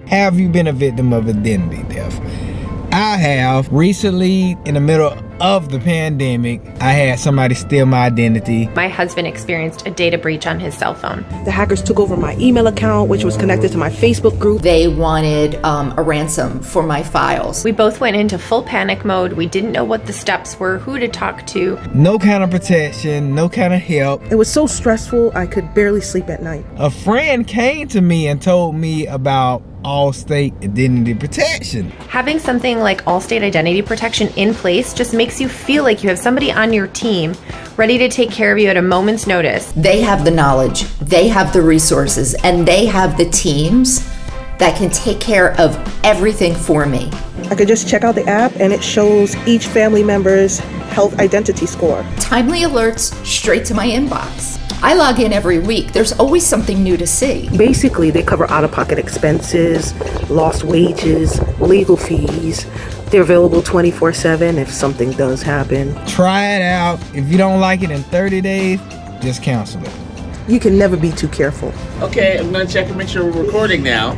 Have you been a victim of identity theft? I have. Recently, in the middle of the pandemic, I had somebody steal my identity. My husband experienced a data breach on his cell phone. The hackers took over my email account, which was connected to my Facebook group. They wanted a ransom for my files. We both went into full panic mode. We didn't know what the steps were, who to talk to. No kind of protection, no kind of help. It was so stressful, I could barely sleep at night. A friend came to me and told me about Allstate Identity Protection. Having something like Allstate Identity Protection in place just makes you feel like you have somebody on your team ready to take care of you at a moment's notice. They have the knowledge, they have the resources, and they have the teams that can take care of everything for me. I could just check out the app and it shows each family member's health identity score. Timely alerts straight to my inbox. I log in every week. There's always something new to see. Basically, they cover out-of-pocket expenses, lost wages, legal fees. They're available 24/7 if something does happen. Try it out. If you don't like it in 30 days, just cancel it. You can never be too careful. Okay, I'm gonna check and make sure we're recording now.